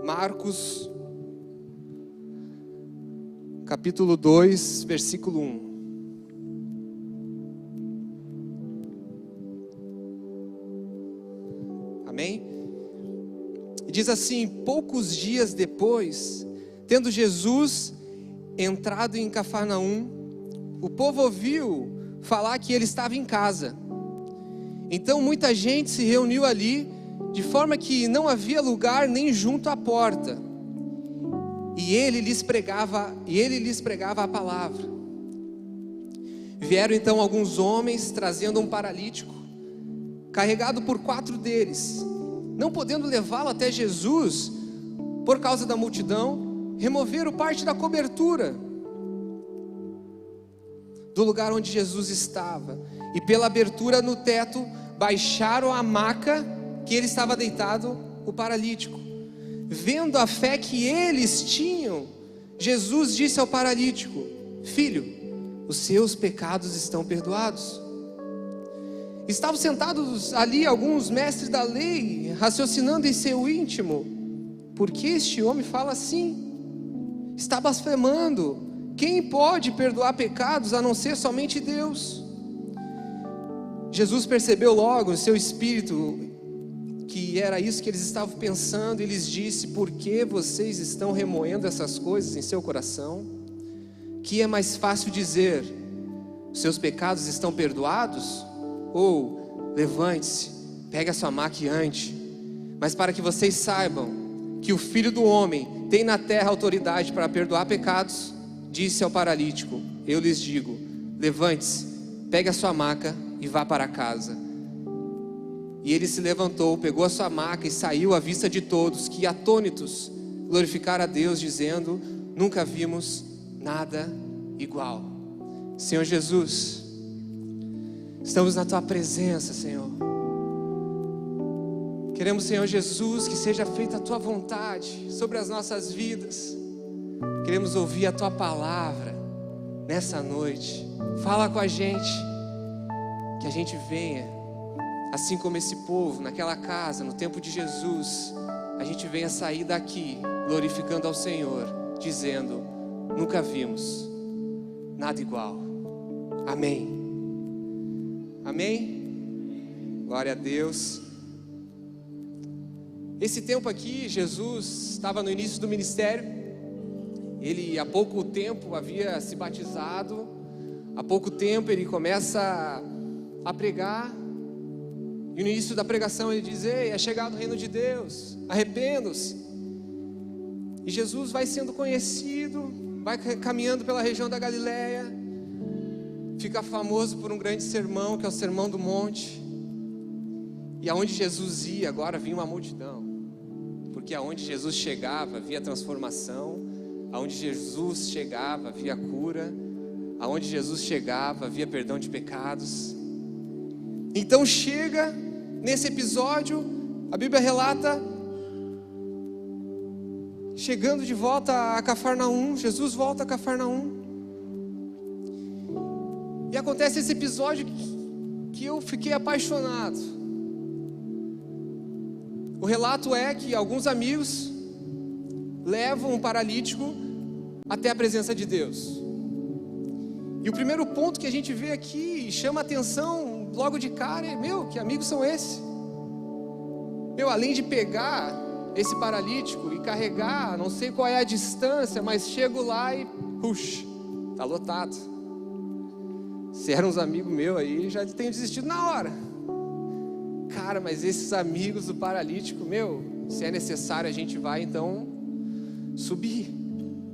Marcos, capítulo 2, versículo 1. Amém? E diz assim: poucos dias depois, tendo Jesus entrado em Cafarnaum, o povo ouviu falar que ele estava em casa. Então muita gente se reuniu ali, de forma que não havia lugar nem junto à porta. E ele lhes pregava a palavra. Vieram então alguns homens trazendo um paralítico, carregado por 4 deles. Não podendo levá-lo até Jesus, por causa da multidão, removeram parte da cobertura do lugar onde Jesus estava, e pela abertura no teto, baixaram a maca que ele estava deitado, o paralítico. Vendo a fé que eles tinham, Jesus disse ao paralítico: filho, os seus pecados estão perdoados. Estavam sentados ali alguns mestres da lei, raciocinando em seu íntimo: por que este homem fala assim? Está blasfemando. Quem pode perdoar pecados a não ser somente Deus? Jesus percebeu logo no seu espírito que era isso que eles estavam pensando, e lhes disse: por que vocês estão remoendo essas coisas em seu coração? Que é mais fácil dizer: seus pecados estão perdoados? Ou levante-se, pegue a sua maca e ande. Mas para que vocês saibam que o Filho do Homem tem na terra autoridade para perdoar pecados, disse ao paralítico: eu lhes digo, levante-se, pegue a sua maca e vá para casa. E ele se levantou, pegou a sua maca e saiu à vista de todos, que atônitos glorificaram a Deus, dizendo: nunca vimos nada igual. Senhor Jesus, estamos na tua presença, Senhor. Queremos, Senhor Jesus, que seja feita a tua vontade sobre as nossas vidas. Queremos ouvir a tua palavra nessa noite. Fala com a gente, que a gente venha, assim como esse povo naquela casa, no tempo de Jesus, a gente venha sair daqui glorificando ao Senhor, dizendo: nunca vimos nada igual. Amém. Amém? Glória a Deus. Esse tempo aqui, Jesus estava no início do ministério. Ele há pouco tempo havia se batizado. Há pouco tempo ele começa a pregar. E no início da pregação ele diz: ei, é chegado o reino de Deus, arrependam-se. E Jesus vai sendo conhecido, vai caminhando pela região da Galileia, fica famoso por um grande sermão, que é o Sermão do Monte. E aonde Jesus ia, agora vinha uma multidão, porque aonde Jesus chegava havia transformação, aonde Jesus chegava havia cura, aonde Jesus chegava havia perdão de pecados. Então chega nesse episódio, a Bíblia relata, chegando de volta a Cafarnaum, Jesus volta a Cafarnaum. E acontece esse episódio que eu fiquei apaixonado. O relato é que alguns amigos levam um paralítico até a presença de Deus. E o primeiro ponto que a gente vê aqui, chama a atenção logo de cara, é: que amigos são esses? Além de pegar esse paralítico e carregar, não sei qual é a distância, mas chego lá e tá lotado. Se eram uns amigos meus aí, já tenho desistido na hora. Cara, mas esses amigos do paralítico, se é necessário a gente vai então subir.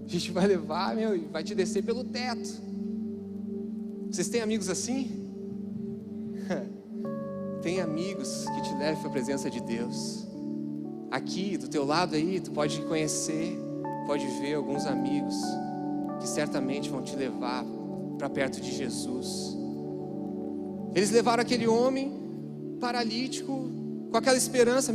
A gente vai levar, e vai te descer pelo teto. Vocês têm amigos assim? Tem amigos que te levam para a presença de Deus. Aqui, do teu lado aí, tu pode conhecer, pode ver alguns amigos que certamente vão te levar para perto de Jesus. Eles levaram aquele homem paralítico com aquela esperança: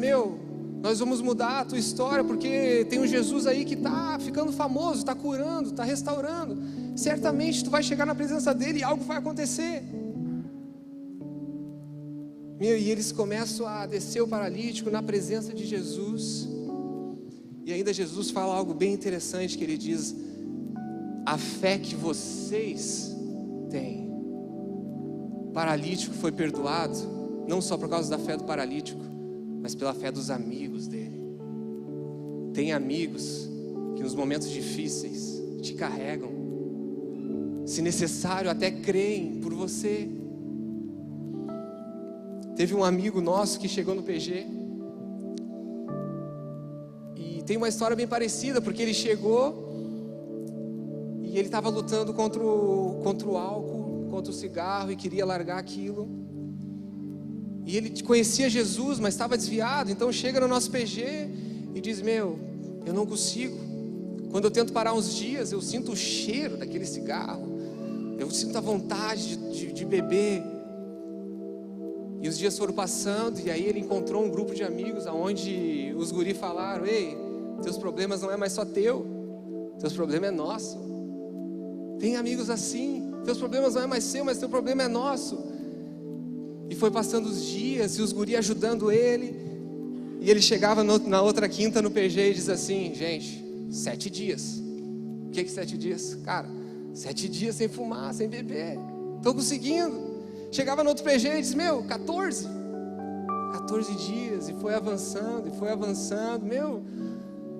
nós vamos mudar a tua história, porque tem um Jesus aí que está ficando famoso, está curando, está restaurando. Certamente tu vai chegar na presença dele e algo vai acontecer. E eles começam a descer o paralítico na presença de Jesus. E ainda Jesus fala algo bem interessante, que ele diz: a fé que vocês têm. O paralítico foi perdoado, não só por causa da fé do paralítico, mas pela fé dos amigos dele. Tem amigos que nos momentos difíceis te carregam, se necessário até creem por você. Teve um amigo nosso que chegou no PG, e tem uma história bem parecida, porque ele chegou e ele estava lutando contra o álcool, contra o cigarro, e queria largar aquilo. E ele conhecia Jesus, mas estava desviado. Então chega no nosso PG e diz: eu não consigo. Quando eu tento parar uns dias, eu sinto o cheiro daquele cigarro, eu sinto a vontade de beber. E os dias foram passando, e aí ele encontrou um grupo de amigos, onde os guri falaram: ei, teus problemas não é mais só teu, teus problemas é nosso. Tem amigos assim, teus problemas não é mais seu, mas teu problema é nosso. E foi passando os dias, e os guri ajudando ele, e ele chegava na outra quinta no PG e diz assim: gente, 7 dias. O que 7 dias? Cara, 7 dias sem fumar, sem beber, estou conseguindo. Chegava no outro PG e diz: 14 dias, e foi avançando,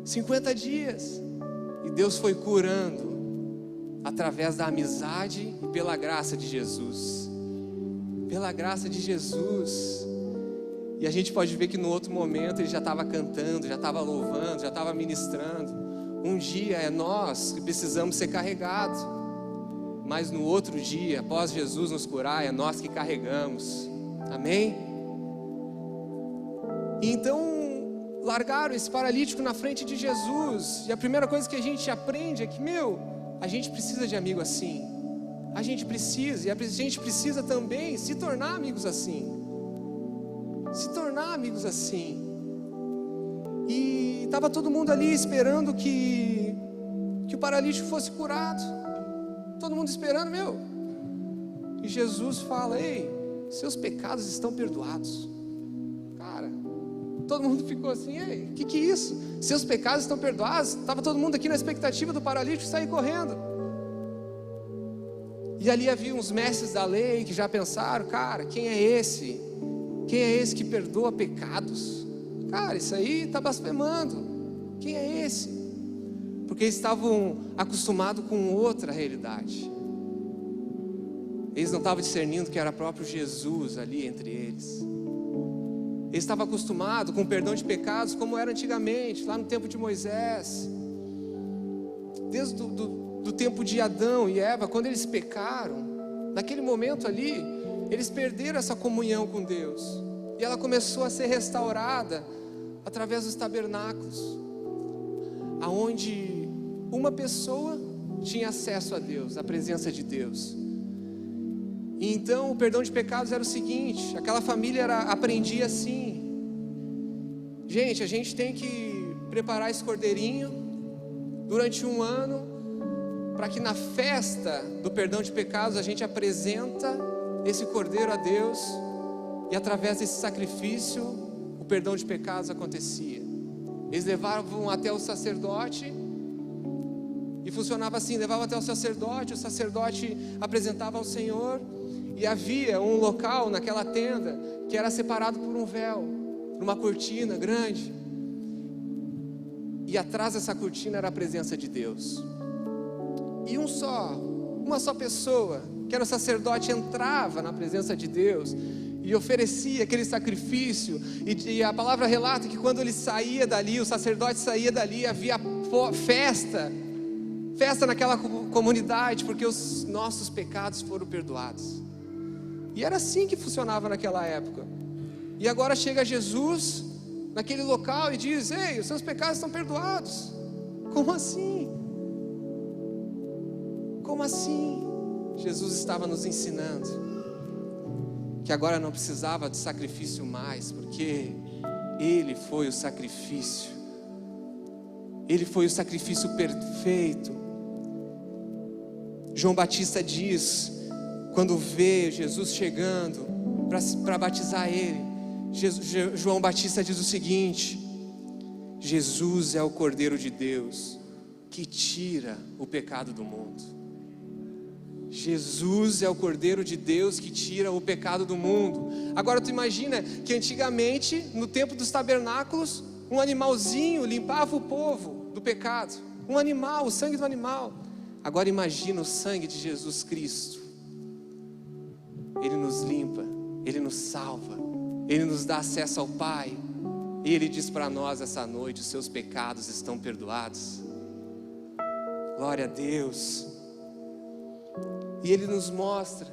50 dias, e Deus foi curando, através da amizade e pela graça de Jesus. Pela graça de Jesus. E a gente pode ver que no outro momento ele já estava cantando, já estava louvando, já estava ministrando. Um dia é nós que precisamos ser carregados, mas no outro dia, após Jesus nos curar, é nós que carregamos. Amém? Então largaram esse paralítico na frente de Jesus, e a primeira coisa que a gente aprende é que a gente precisa de amigo assim. A gente precisa, e a gente precisa também se tornar amigos assim. Se tornar amigos assim. E estava todo mundo ali esperando que o paralítico fosse curado. Todo mundo esperando, E Jesus fala: ei, seus pecados estão perdoados. Cara, todo mundo ficou assim: ei, o que é isso? Seus pecados estão perdoados? Estava todo mundo aqui na expectativa do paralítico sair correndo. E ali havia uns mestres da lei que já pensaram: cara, quem é esse? Quem é esse que perdoa pecados? Cara, isso aí está blasfemando. Quem é esse? Porque eles estavam acostumados com outra realidade. Eles não estavam discernindo que era próprio Jesus ali entre eles. Eles estavam acostumados com o perdão de pecados como era antigamente, lá no tempo de Moisés. Desde do tempo de Adão e Eva, quando eles pecaram, naquele momento ali, eles perderam essa comunhão com Deus. E ela começou a ser restaurada através dos tabernáculos, aonde uma pessoa tinha acesso a Deus, à presença de Deus. E então o perdão de pecados era o seguinte: aquela família aprendia assim: gente, a gente tem que preparar esse cordeirinho durante 1 ano, para que na festa do perdão de pecados a gente apresenta esse cordeiro a Deus, e através desse sacrifício o perdão de pecados acontecia. Eles levavam até o sacerdote, e funcionava assim: levavam até o sacerdote apresentava ao Senhor, e havia um local naquela tenda que era separado por um véu, por uma cortina grande, e atrás dessa cortina era a presença de Deus. E uma só pessoa, que era o sacerdote, entrava na presença de Deus e oferecia aquele sacrifício. E a palavra relata que quando ele saía dali, o sacerdote saía dali, havia festa naquela comunidade, porque os nossos pecados foram perdoados. E era assim que funcionava naquela época. E agora chega Jesus naquele local e diz: ei, os seus pecados estão perdoados. Como assim? Como assim? Jesus estava nos ensinando que agora não precisava de sacrifício mais, porque Ele foi o sacrifício. Ele foi o sacrifício perfeito. João Batista diz, quando vê Jesus chegando para batizar ele, João Batista diz o seguinte: Jesus é o Cordeiro de Deus que tira o pecado do mundo. Jesus é o Cordeiro de Deus que tira o pecado do mundo. Agora tu imagina que antigamente, no tempo dos tabernáculos, um animalzinho limpava o povo do pecado. Um animal, o sangue do animal. Agora imagina o sangue de Jesus Cristo. Ele nos limpa, Ele nos salva, Ele nos dá acesso ao Pai. E Ele diz para nós essa noite: os seus pecados estão perdoados. Glória a Deus. E Ele nos mostra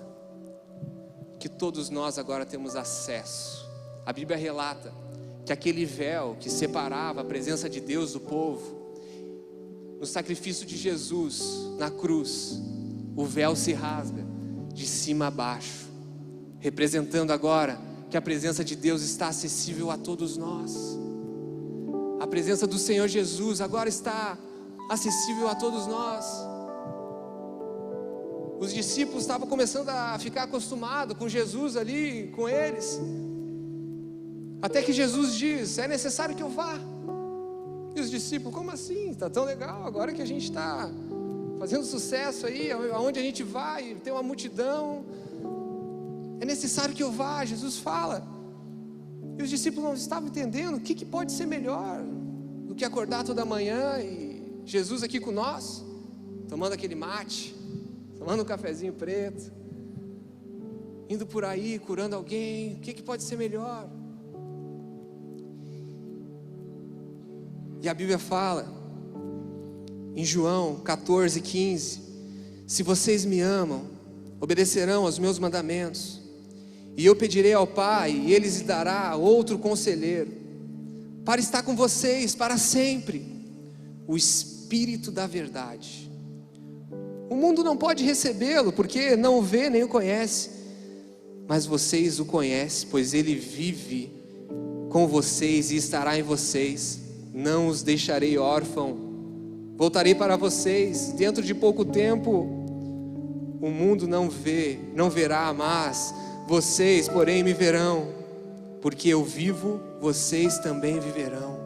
que todos nós agora temos acesso. A Bíblia relata que aquele véu que separava a presença de Deus do povo, no sacrifício de Jesus na cruz, o véu se rasga de cima a baixo, representando agora que a presença de Deus está acessível a todos nós. A presença do Senhor Jesus agora está acessível a todos nós. Os discípulos estavam começando a ficar acostumados com Jesus ali, com eles, até que Jesus diz: é necessário que eu vá. E os discípulos: como assim? Está tão legal, agora que a gente está fazendo sucesso aí, aonde a gente vai, tem uma multidão, é necessário que eu vá. Jesus fala. E os discípulos não estavam entendendo o que pode ser melhor do que acordar toda manhã e Jesus aqui com nós, tomando aquele mate, tomando um cafezinho preto, indo por aí, curando alguém. O que pode ser melhor? E a Bíblia fala, em João 14:15, se vocês me amam, obedecerão aos meus mandamentos, e eu pedirei ao Pai, e Ele lhes dará outro conselheiro, para estar com vocês para sempre, o Espírito da verdade. O mundo não pode recebê-lo, porque não o vê nem o conhece, mas vocês o conhecem, pois Ele vive com vocês e estará em vocês. Não os deixarei órfãos, voltarei para vocês. Dentro de pouco tempo, o mundo não verá, mas vocês, porém, me verão, porque eu vivo, vocês também viverão.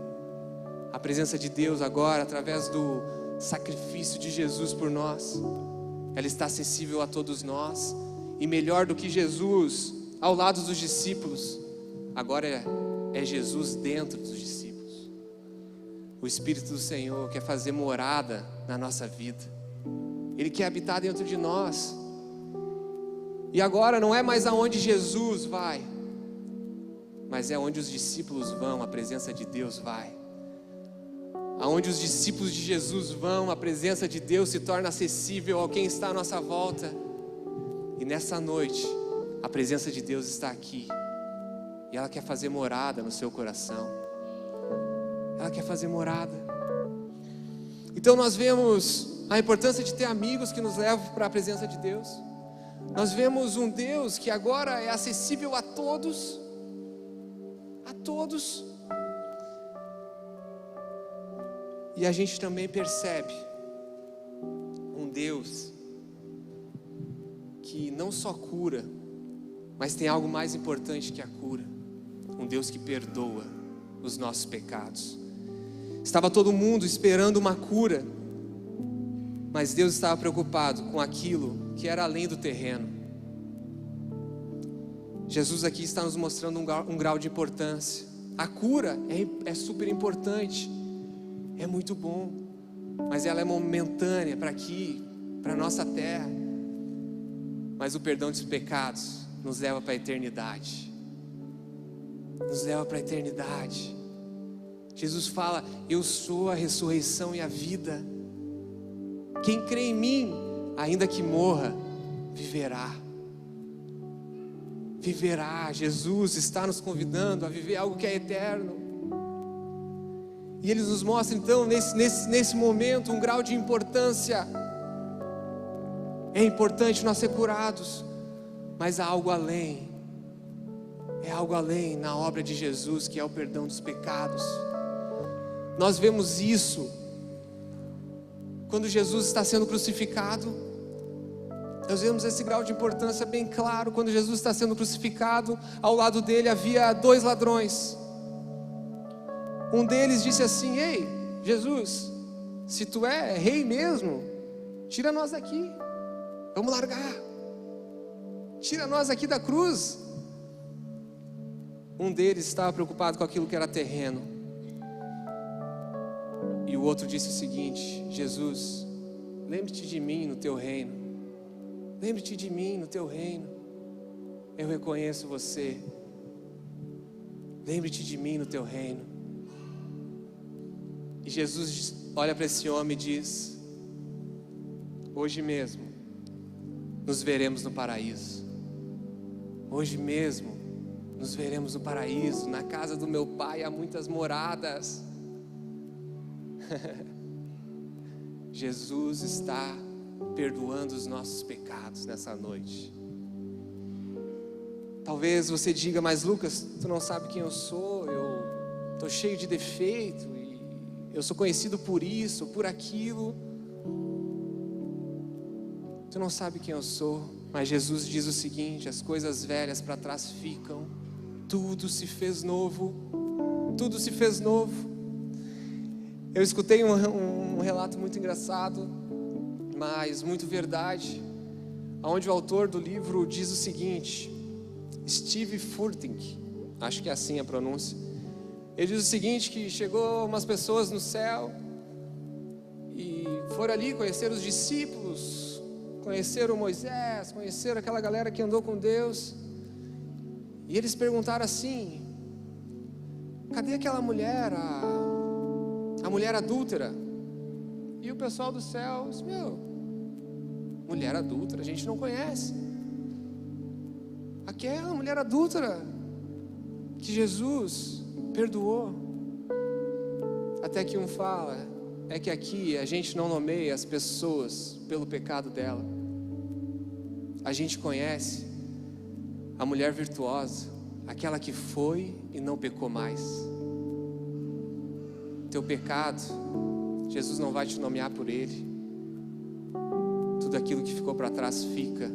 A presença de Deus agora, através do sacrifício de Jesus por nós, ela está acessível a todos nós. E melhor do que Jesus ao lado dos discípulos, agora é Jesus dentro dos discípulos. O Espírito do Senhor quer fazer morada na nossa vida. Ele quer habitar dentro de nós. E agora não é mais aonde Jesus vai, mas é onde os discípulos vão, a presença de Deus vai. Aonde os discípulos de Jesus vão, a presença de Deus se torna acessível a quem está à nossa volta. E nessa noite, a presença de Deus está aqui, e ela quer fazer morada no seu coração. Ela quer fazer morada. Então nós vemos a importância de ter amigos que nos levam para a presença de Deus. Nós vemos um Deus que agora é acessível a todos. A todos. E a gente também percebe um Deus que não só cura, mas tem algo mais importante que a cura. Um Deus que perdoa os nossos pecados. Estava todo mundo esperando uma cura, mas Deus estava preocupado com aquilo que era além do terreno. Jesus aqui está nos mostrando um grau de importância. A cura é super importante, é muito bom, mas ela é momentânea para aqui, para a nossa terra. Mas o perdão dos pecados nos leva para a eternidade. Nos leva para a eternidade. Jesus fala: eu sou a ressurreição e a vida. Quem crê em mim, ainda que morra, viverá. Viverá. Jesus está nos convidando a viver algo que é eterno. E Ele nos mostra então nesse momento um grau de importância. É importante nós ser curados, mas há algo além. É algo além na obra de Jesus, que é o perdão dos pecados. Nós vemos isso quando Jesus está sendo crucificado. Nós vemos esse grau de importância bem claro. Quando Jesus está sendo crucificado, ao lado dele havia 2 ladrões. Um deles disse assim: ei, Jesus, se tu é rei mesmo, tira nós daqui, vamos largar, tira nós aqui da cruz. Um deles estava preocupado com aquilo que era terreno, e o outro disse o seguinte: Jesus, lembre-te de mim no teu reino, lembre-te de mim no teu reino, eu reconheço você, lembre-te de mim no teu reino. E Jesus olha para esse homem e diz: hoje mesmo nos veremos no paraíso, hoje mesmo nos veremos no paraíso, na casa do meu Pai há muitas moradas. Jesus está perdoando os nossos pecados nessa noite. Talvez você diga: mas Lucas, tu não sabe quem eu sou, eu estou cheio de defeito, e eu sou conhecido por isso, por aquilo. Tu não sabe quem eu sou, mas Jesus diz o seguinte: as coisas velhas para trás ficam, tudo se fez novo, tudo se fez novo. Eu escutei um relato muito engraçado, mas muito verdade, onde o autor do livro diz o seguinte, Steve Furtick, acho que é assim a pronúncia. Ele diz o seguinte, que chegou umas pessoas no céu e foram ali conhecer os discípulos, conheceram Moisés, conheceram aquela galera que andou com Deus, e eles perguntaram assim: cadê aquela mulher, a mulher adúltera? E o pessoal do céu disse: meu, mulher adúltera a gente não conhece. Aquela mulher adúltera que Jesus perdoou. Até que um fala: é que aqui a gente não nomeia as pessoas pelo pecado dela, a gente conhece a mulher virtuosa, aquela que foi e não pecou mais. Teu pecado, Jesus não vai te nomear por ele. Tudo aquilo que ficou para trás fica.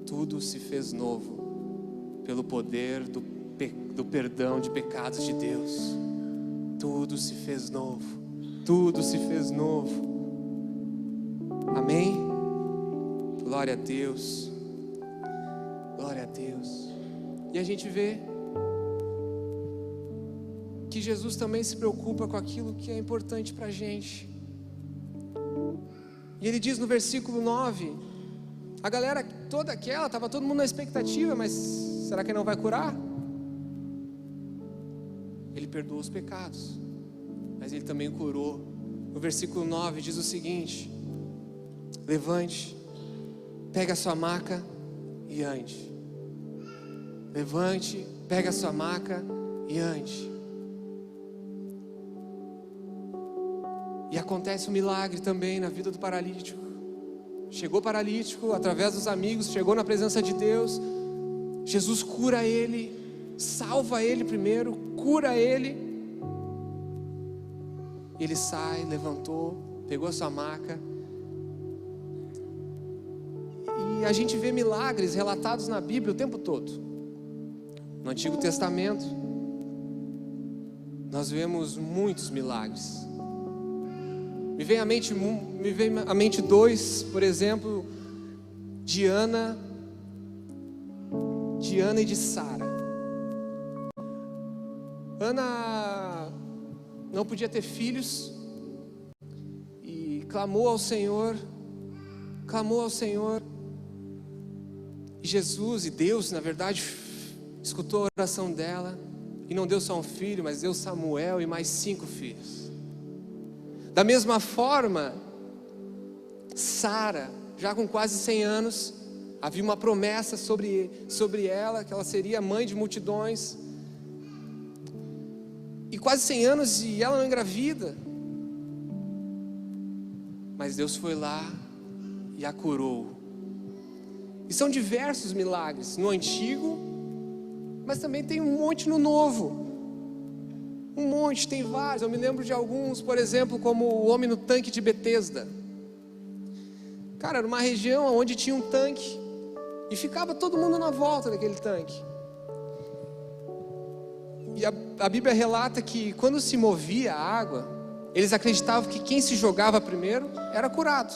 Tudo se fez novo pelo poder do perdão de pecados de Deus. Tudo se fez novo. Tudo se fez novo. Amém? Glória a Deus. Glória a Deus. E a gente vê que Jesus também se preocupa com aquilo que é importante para a gente. E ele diz no versículo 9, a galera toda aquela, estava todo mundo na expectativa, mas será que não vai curar? Ele perdoou os pecados, mas ele também curou. No versículo 9 diz o seguinte: levante, pega a sua maca e ande. Levante, pega a sua maca e ande. E acontece um milagre também na vida do paralítico. Chegou paralítico, através dos amigos, chegou na presença de Deus. Jesus cura ele, salva ele primeiro, cura ele. Ele sai, levantou, pegou a sua maca. E a gente vê milagres relatados na Bíblia o tempo todo. No Antigo Testamento, nós vemos muitos milagres. Me vem à mente dois, por exemplo, de Ana e de Sara. Ana não podia ter filhos e clamou ao Senhor. E Jesus, e Deus, na verdade, escutou a oração dela e não deu só um filho, mas deu Samuel e mais 5 filhos. Da mesma forma, Sara, já com quase 100 anos, havia uma promessa sobre ela, que ela seria mãe de multidões. E quase 100 anos e ela não engravida. Mas Deus foi lá e a curou. E são diversos milagres no Antigo, mas também tem um monte no Novo. Um monte, tem vários. Eu me lembro de alguns, por exemplo, como o homem no tanque de Betesda. Cara, era uma região onde tinha um tanque e ficava todo mundo na volta daquele tanque. E a Bíblia relata que quando se movia a água, eles acreditavam que quem se jogava primeiro era curado.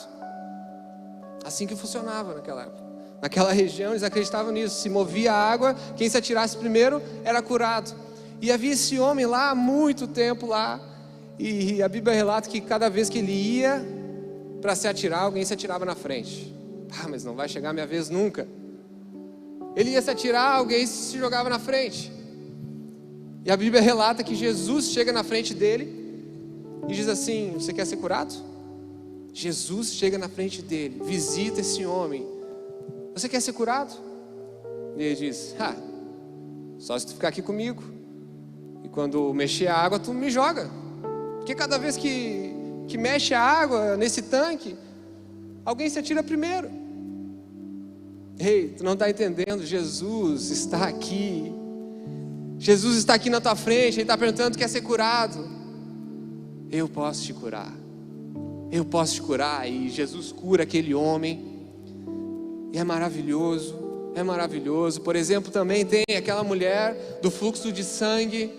Assim que funcionava naquela época. Naquela região eles acreditavam nisso. Se movia a água, quem se atirasse primeiro era curado. E havia esse homem lá há muito tempo lá. E a Bíblia relata que cada vez que ele ia para se atirar, alguém se atirava na frente. Mas não vai chegar a minha vez nunca. Ele ia se atirar, alguém se jogava na frente. E a Bíblia relata que Jesus chega na frente dele e diz assim: você quer ser curado? Jesus chega na frente dele, visita esse homem. Você quer ser curado? E ele diz: só se tu ficar aqui comigo. E quando mexer a água, tu me joga. Porque cada vez que mexe a água nesse tanque, alguém se atira primeiro. Ei, tu não está entendendo? Jesus está aqui. Jesus está aqui na tua frente. Ele está perguntando: tu quer ser curado? Eu posso te curar. Eu posso te curar. E Jesus cura aquele homem. E é maravilhoso. É maravilhoso. Por exemplo, também tem aquela mulher do fluxo de sangue,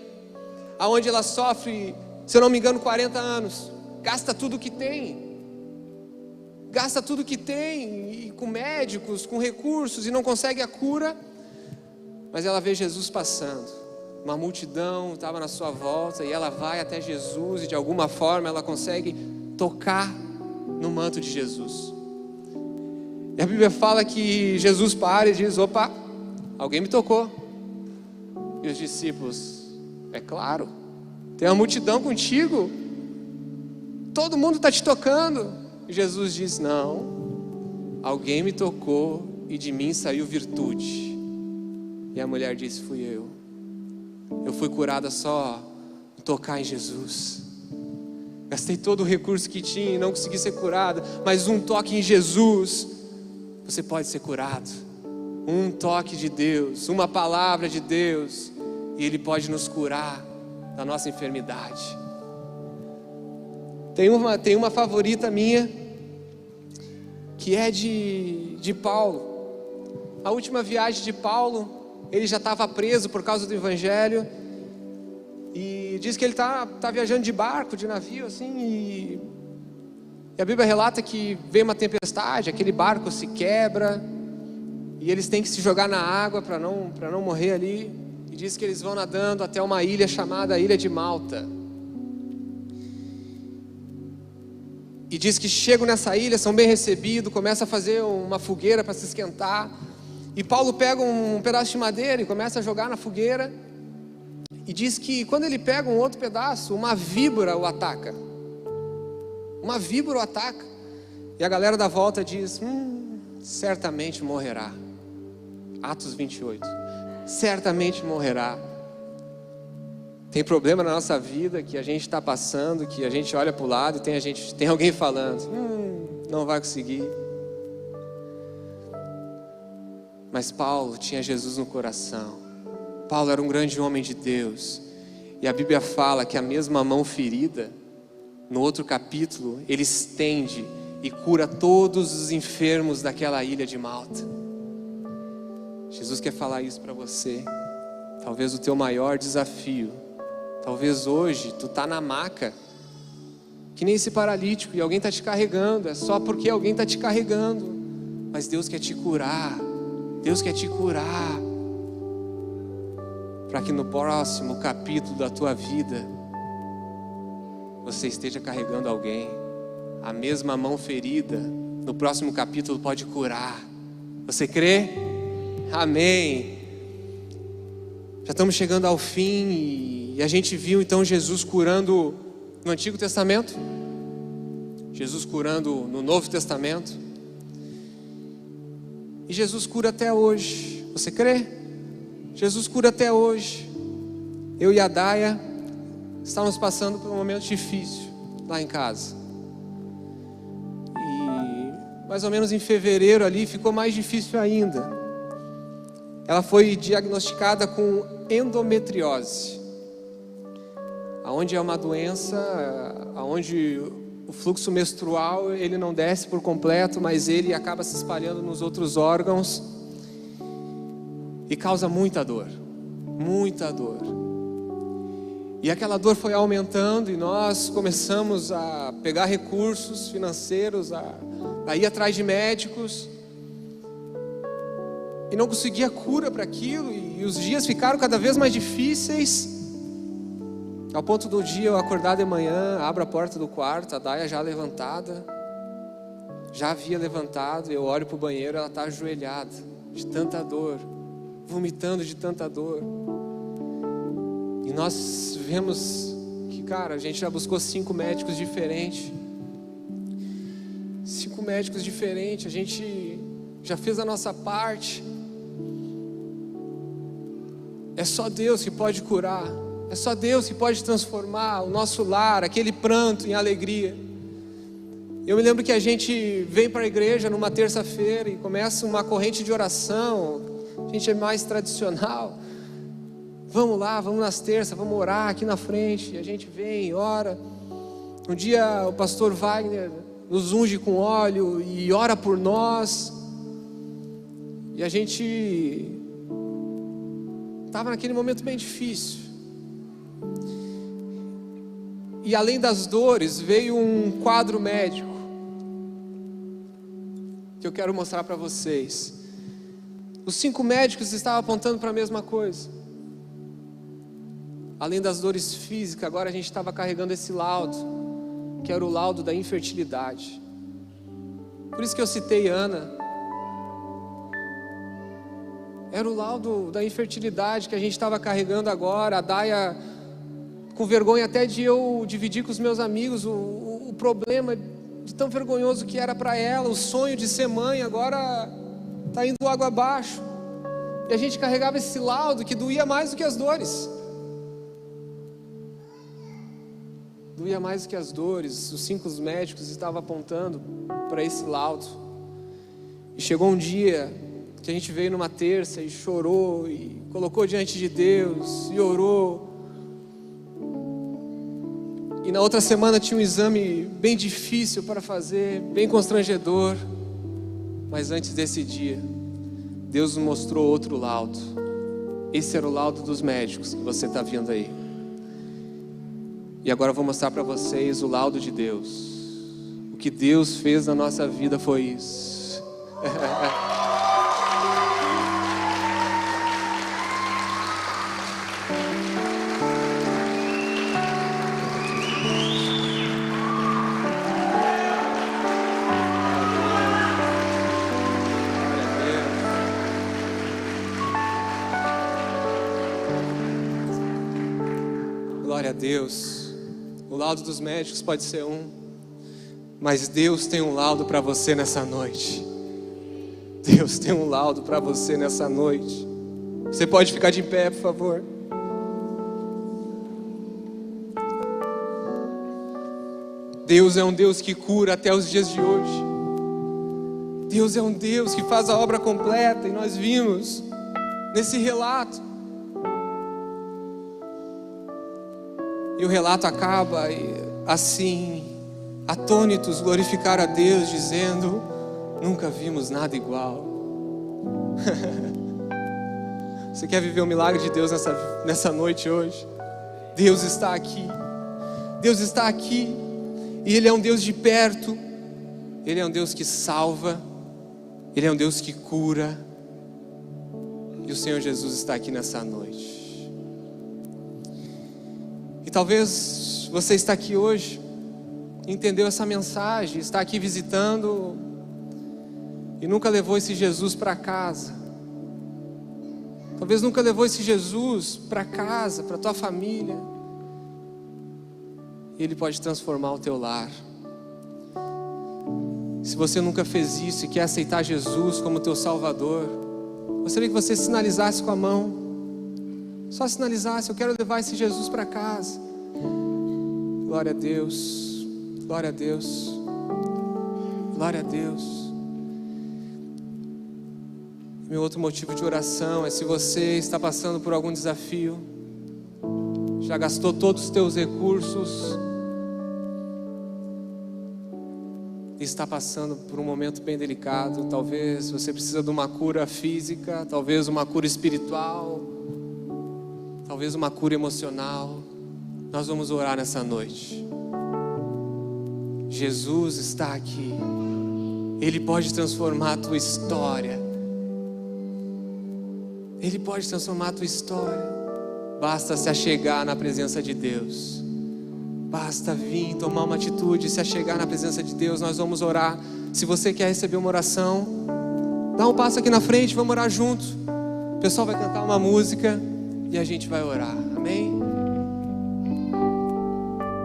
aonde ela sofre, se eu não me engano, 40 anos. Gasta tudo que tem. Gasta tudo que tem, e com médicos, com recursos, e não consegue a cura. Mas ela vê Jesus passando. Uma multidão estava na sua volta, e ela vai até Jesus, e de alguma forma ela consegue tocar no manto de Jesus. E a Bíblia fala que Jesus para e diz: opa, alguém me tocou. E os discípulos: é claro, tem uma multidão contigo, todo mundo está te tocando. E Jesus diz: não, alguém me tocou e de mim saiu virtude. E a mulher disse: fui eu. Eu fui curada só tocar em Jesus. Gastei todo o recurso que tinha e não consegui ser curada, mas um toque em Jesus, você pode ser curado. Um toque de Deus, uma palavra de Deus, e Ele pode nos curar da nossa enfermidade. Tem uma favorita minha, que é de Paulo. A última viagem de Paulo, ele já estava preso por causa do Evangelho, e diz que ele tá viajando de barco, de navio, assim, e a Bíblia relata que veio uma tempestade, aquele barco se quebra, e eles têm que se jogar na água para não morrer ali, e diz que eles vão nadando até uma ilha chamada Ilha de Malta. E diz que chegam nessa ilha, são bem recebidos, começam a fazer uma fogueira para se esquentar. E Paulo pega um pedaço de madeira e começa a jogar na fogueira. E diz que quando ele pega um outro pedaço, uma víbora o ataca. Uma víbora o ataca. E a galera da volta diz: certamente morrerá. Atos 28. Certamente morrerá. Tem problema na nossa vida que a gente está passando, que a gente olha para o lado e tem alguém falando: não vai conseguir. Mas Paulo tinha Jesus no coração. Paulo era um grande homem de Deus. E a Bíblia fala que a mesma mão ferida, no outro capítulo, ele estende e cura todos os enfermos daquela ilha de Malta. Jesus quer falar isso para você. Talvez o teu maior desafio, talvez hoje tu está na maca, que nem esse paralítico, e alguém está te carregando. É só porque alguém está te carregando. Mas Deus quer te curar. Deus quer te curar, para que no próximo capítulo da tua vida você esteja carregando alguém. A mesma mão ferida no próximo capítulo pode curar. Você crê? Amém. Já estamos chegando ao fim, e a gente viu então Jesus curando no Antigo Testamento, Jesus curando no Novo Testamento, e Jesus cura até hoje. Você crê? Jesus cura até hoje. Eu e a Daia estávamos passando por um momento difícil lá em casa, e mais ou menos em fevereiro ali ficou mais difícil ainda. Ela foi diagnosticada com endometriose, aonde é uma doença aonde o fluxo menstrual ele não desce por completo, mas ele acaba se espalhando nos outros órgãos e causa muita dor, muita dor. E aquela dor foi aumentando e nós começamos a pegar recursos financeiros, a ir atrás de médicos. E não conseguia cura para aquilo, e os dias ficaram cada vez mais difíceis. Ao ponto do dia eu acordar de manhã, abro a porta do quarto, a Daia já levantada. Já havia levantado, eu olho para o banheiro, ela está ajoelhada, de tanta dor, vomitando de tanta dor. E nós vemos que, cara, a gente já buscou 5 médicos diferentes. 5 médicos diferentes, a gente já fez a nossa parte. É só Deus que pode curar. É só Deus que pode transformar o nosso lar, aquele pranto, em alegria. Eu me lembro que a gente vem para a igreja numa terça-feira e começa uma corrente de oração. A gente é mais tradicional. Vamos lá, vamos nas terças, vamos orar aqui na frente. E a gente vem, ora. Um dia o pastor Wagner nos unge com óleo e ora por nós. E a gente estava naquele momento bem difícil. E além das dores, veio um quadro médico que eu quero mostrar para vocês. Os 5 médicos estavam apontando para a mesma coisa. Além das dores físicas, agora a gente estava carregando esse laudo, que era o laudo da infertilidade. Por isso que eu citei Ana. Era o laudo da infertilidade que a gente estava carregando agora. A Daia, com vergonha até de eu dividir com os meus amigos o problema de tão vergonhoso que era para ela, o sonho de ser mãe, agora está indo água abaixo. E a gente carregava esse laudo que doía mais do que as dores. Doía mais do que as dores. Os 5 médicos estavam apontando para esse laudo. E chegou um dia que a gente veio numa terça e chorou e colocou diante de Deus e orou. E na outra semana tinha um exame bem difícil para fazer, bem constrangedor. Mas antes desse dia, Deus nos mostrou outro laudo. Esse era o laudo dos médicos que você está vendo aí. E agora eu vou mostrar para vocês o laudo de Deus. O que Deus fez na nossa vida foi isso. Glória a Deus. O laudo dos médicos pode ser um, mas Deus tem um laudo para você nessa noite. Deus tem um laudo para você nessa noite. Você pode ficar de pé, por favor. Deus é um Deus que cura até os dias de hoje. Deus é um Deus que faz a obra completa, e nós vimos nesse relato. E o relato acaba assim: atônitos glorificaram a Deus, dizendo: nunca vimos nada igual. Você quer viver o milagre de Deus nessa noite hoje? Deus está aqui. Deus está aqui. E Ele é um Deus de perto. Ele é um Deus que salva. Ele é um Deus que cura. E o Senhor Jesus está aqui nessa noite. E talvez você está aqui hoje, entendeu essa mensagem, está aqui visitando e nunca levou esse Jesus para casa. Talvez nunca levou esse Jesus para casa, para tua família. E Ele pode transformar o teu lar. Se você nunca fez isso e quer aceitar Jesus como teu Salvador, gostaria que você sinalizasse com a mão. Só sinalizasse: eu quero levar esse Jesus para casa. Glória a Deus. Glória a Deus. Glória a Deus. Meu outro motivo de oração é: se você está passando por algum desafio, já gastou todos os teus recursos e está passando por um momento bem delicado, talvez você precisa de uma cura física, talvez uma cura espiritual, talvez uma cura emocional. Nós vamos orar nessa noite. Jesus está aqui. Ele pode transformar a tua história. Ele pode transformar a tua história. Basta se achegar na presença de Deus. Basta vir, tomar uma atitude, se achegar na presença de Deus. Nós vamos orar. Se você quer receber uma oração, dá um passo aqui na frente, vamos orar junto. O pessoal vai cantar uma música e a gente vai orar. Amém?